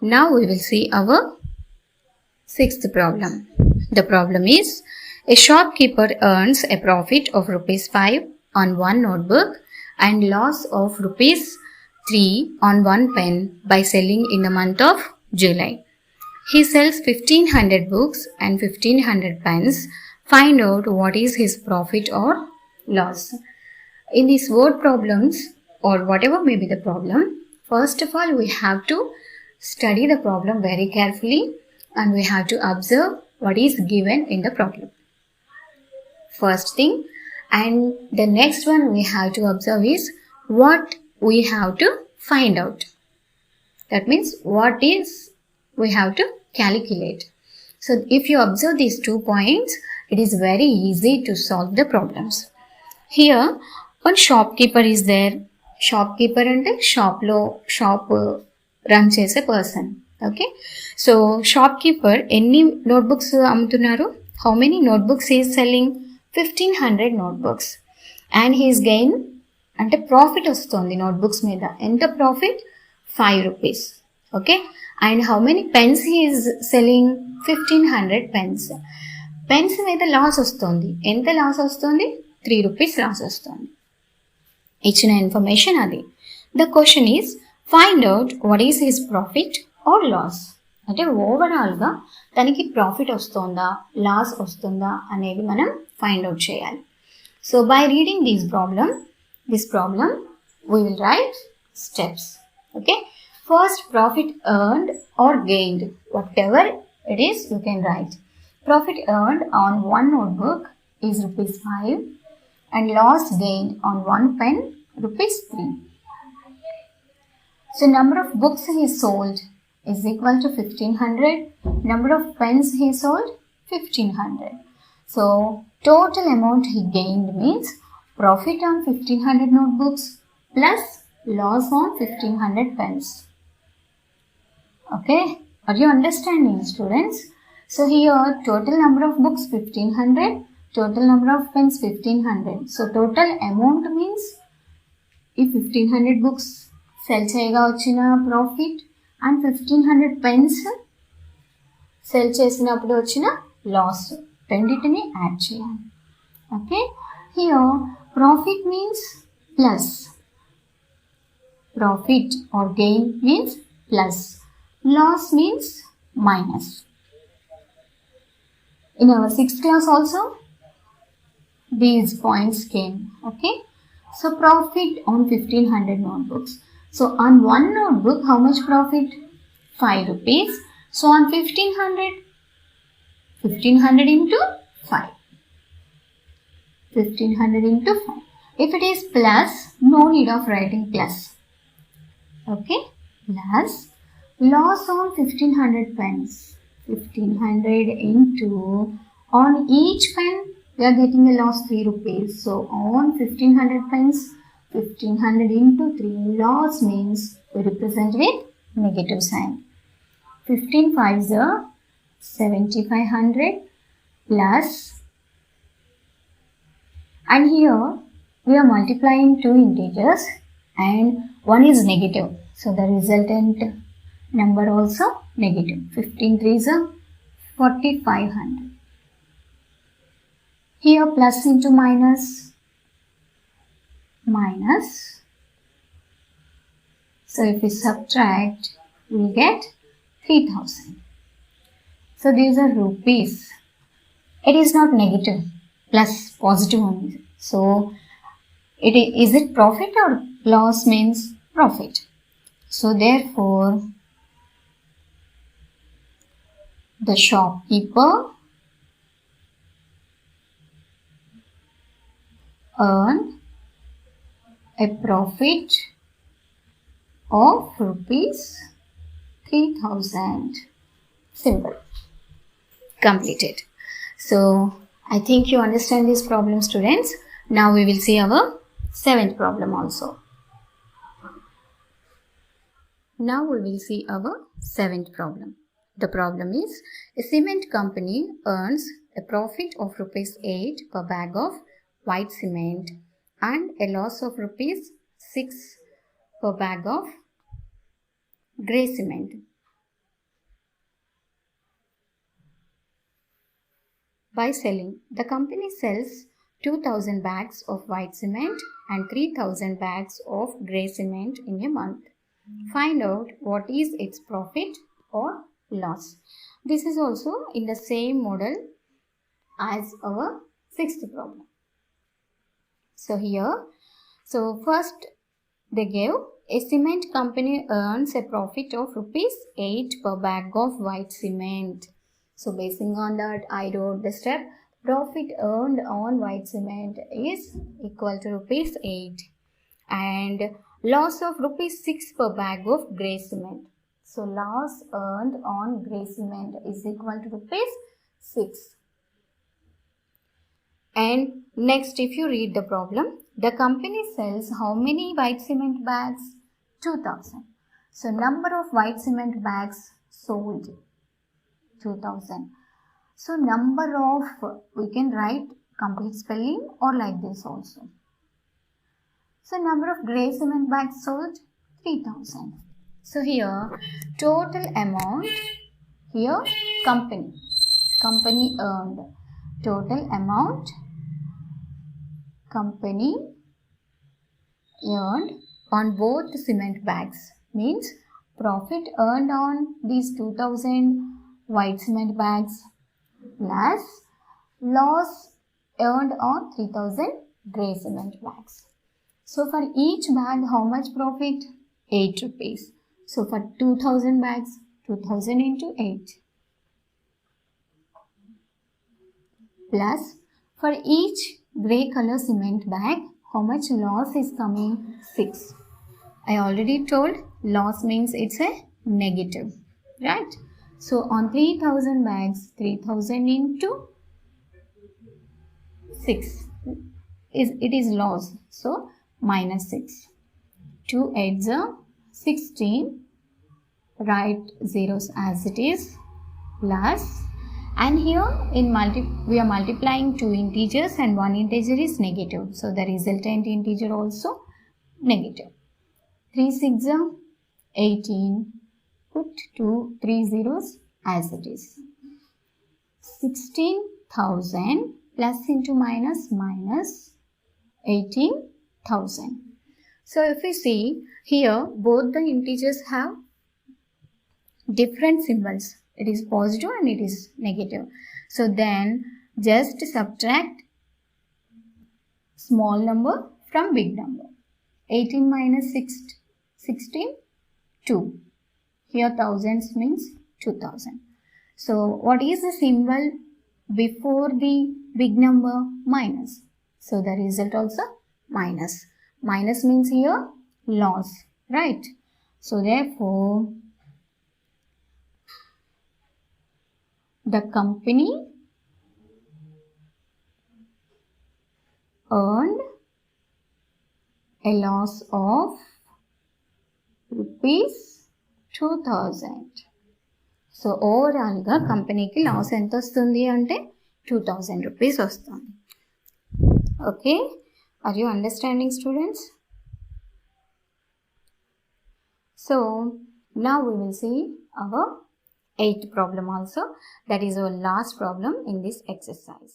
Now we will see our sixth problem. The problem is, a shopkeeper earns a profit of rupees 5 on one notebook and loss of rupees 3 on one pen by selling in the month of July. He sells 1500 books and 1500 pens. Find out what is his profit or loss. In these word problems, or whatever may be the problem, first of all we have to study the problem very carefully and we have to observe what is given in the problem. First thing, and the next one we have to observe is what we have to find out. That means what is we have to calculate. So if you observe these 2 points, it is very easy to solve the problems. Here one shopkeeper is there. Shopkeeper ante shop run chese person. Okay. So shopkeeper any notebooks ammutunnaru? How many notebooks he is selling? 1500 notebooks. And he is gain ante profit vastundi notebooks meeda. Enta profit? 5 rupees. Okay. And how many pens he is selling? 1500 pens. Pens meeda loss vastundi. Enta loss vastundi? 3 rupees loss vastundi. ఇచ్చిన information అది. The question is find out what is his profit or loss. అంటే ఓవరాల్గా తనకి profit వస్తుందా loss వస్తుందా అనేది మనం find out చేయాలి. So by reading this problem we will write steps. Okay, first profit earned or gained, whatever it is you can write. Profit earned on one notebook is rupees 5 and loss gained on one pen rupees 3. So number of books he sold is equal to 1500. Number of pens he sold 1500. So total amount he gained means profit on 1500 notebooks plus loss on 1500 pens. Okay, are you understanding, students? So here total number of books 1500, total number of pens 1500. So total amount means if 1500 books sell cheyga vachina profit and 1500 pens sell chesinappudu vachina loss, రెండిటిని add చేయాలి. Okay, here profit means plus, profit or gain means plus, loss means minus. In our 6th class also these points came. Okay, so profit on 1500 notebooks. So on one notebook how much profit? 5 rupees. So on 1500 into 5, 1500 into 5. If it is plus, no need of writing plus. Okay, plus loss on 1500 pens, 1500 into, on each pen we are getting a loss 3 rupees. So on 1500 pens, 1500 into 3, loss means we represent with negative sign. 15 5s are 7500 plus, and here we are multiplying two integers and one is negative, so the resultant number also negative. 15 3s are 4500. Here plus into minus, minus. So if we subtract, we get 3000. So these are rupees. It is not negative, plus positive only. So is it profit or loss? Means profit. So therefore the shopkeeper earned a profit of rupees 3000. Simple. Completed. So I think you understand this problem, students. Now we will see our 7th problem also. Now we will see our 7th problem. The problem is, a cement company earns a profit of rupees 8 per bag of white cement and a loss of rupees 6 per bag of grey cement. By selling, the company sells 2000 bags of white cement and 3000 bags of grey cement in a month. Find out what is its profit or loss. This is also in the same model as our sixth problem. So here, first they gave a cement company earns a profit of rupees 8 per bag of white cement. So basing on that, I wrote the step profit earned on white cement is equal to rupees 8 and loss of rupees 6 per bag of grey cement. So loss earned on grey cement is equal to rupees 6. And next, if you read the problem, the company sells how many white cement bags? 2000. So number of white cement bags sold 2000. So number of, we can write complete spelling or like this also. So number of grey cement bags sold 3000. So here total amount, here company earned, total amount company earned on both cement bags means profit earned on these 2000 white cement bags plus loss earned on 3000 grey cement bags. So for each bag how much profit? 8 rupees. So for 2000 bags, 2000 into 8 plus for each grey color cement bag, how much loss is coming? 6. I already told loss means it's a negative, right? So on 3000 bags, 3000 into 6 it is loss. So minus 6. 2 8s are 16. Write zeros as it is plus. And here we are multiplying two integers and one integer is negative. So the resultant integer also negative. 3 6 are 18. Put 3 zeros as it is. 16,000 plus into minus 18,000. So if we see here both the integers have different symbols. It is positive and it is negative. So then just subtract small number from big number. 18 minus 16, 2. Here thousands means 2000. So what is the symbol before the big number? Minus. So the result also minus. Minus means here loss, right? So therefore the company earned a loss of rupees 2000. So overall గా కంపెనీకి loss ఎంత వస్తుంది అంటే 2000 rupees వస్తుంది. Okay, are you understanding students? So now we will see our 8th problem also, that is our last problem in this exercise.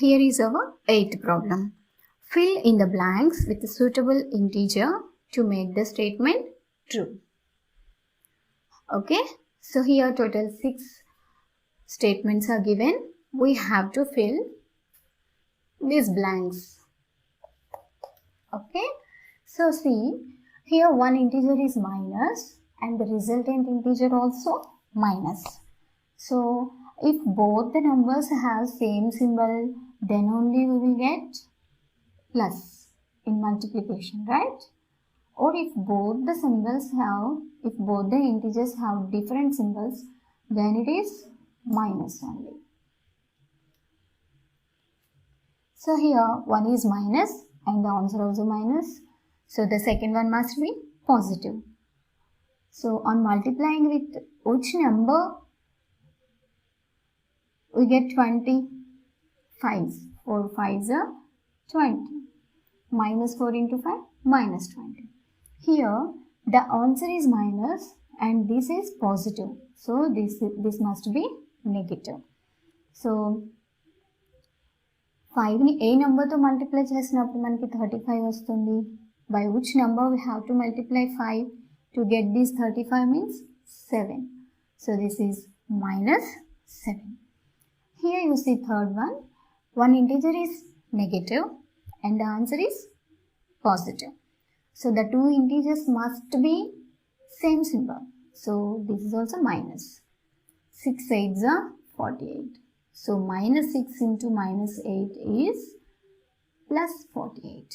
Here is our 8th problem. Fill in the blanks with a suitable integer to make the statement true. Okay, so here total 6 statements are given. We have to fill these blanks. Okay, so see here one integer is minus and the resultant integer also minus. So if both the numbers have same symbol, then only we will get plus in multiplication, right? Or if both the integers have different symbols, then it is minus only. So here one is minus and the answer also minus. So the second one must be positive. So on multiplying with which number we get 20? 5s. 4 5s are 20. Minus 4 into 5, minus 20. Here the answer is minus and this is positive. So this must be negative. So 5ని ఏ నెంబర్తో multiply చేసినప్పుడు మనకి 35 వస్తుంది. By which number we have to multiply 5 to get this 35 means 7. So this is minus 7. Here you see third one. One integer is negative and the answer is positive. So the two integers must be same symbol. So this is also minus. 6 8s are 48. So minus 6 into minus 8 is plus 48.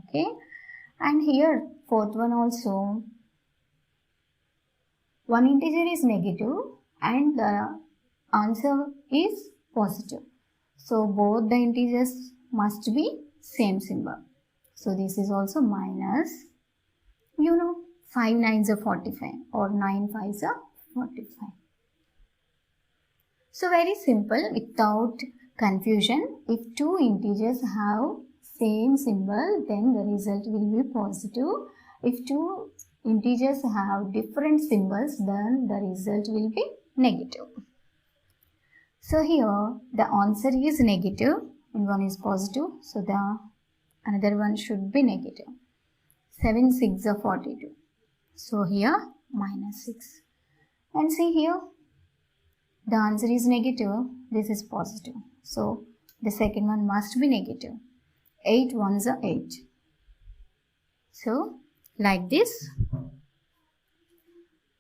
Okay. And here fourth one also. One integer is negative and the answer is positive. So both the integers must be same symbol. So this is also minus. 5 9s are 45 or 9 5s are 45. So very simple, without confusion. If two integers have same symbol, then the result will be positive. If two integers have different symbols, then the result will be negative. So here the answer is negative and one is positive. So the another one should be negative. 7 6 are 42. So here minus 6. And see here, the answer is negative. This is positive. So the second one must be negative. 8 1s are 8. So like this,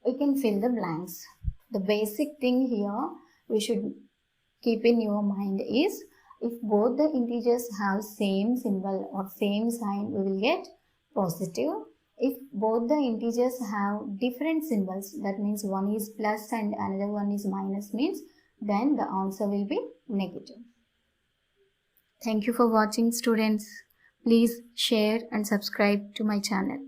we can fill the blanks. The basic thing here we should keep in your mind is, if both the integers have same symbol or same sign, we will get positive. If both the integers have different symbols, that means one is plus and another one is minus, means then the answer will be negative. Thank you for watching, students. Please share and subscribe to my channel.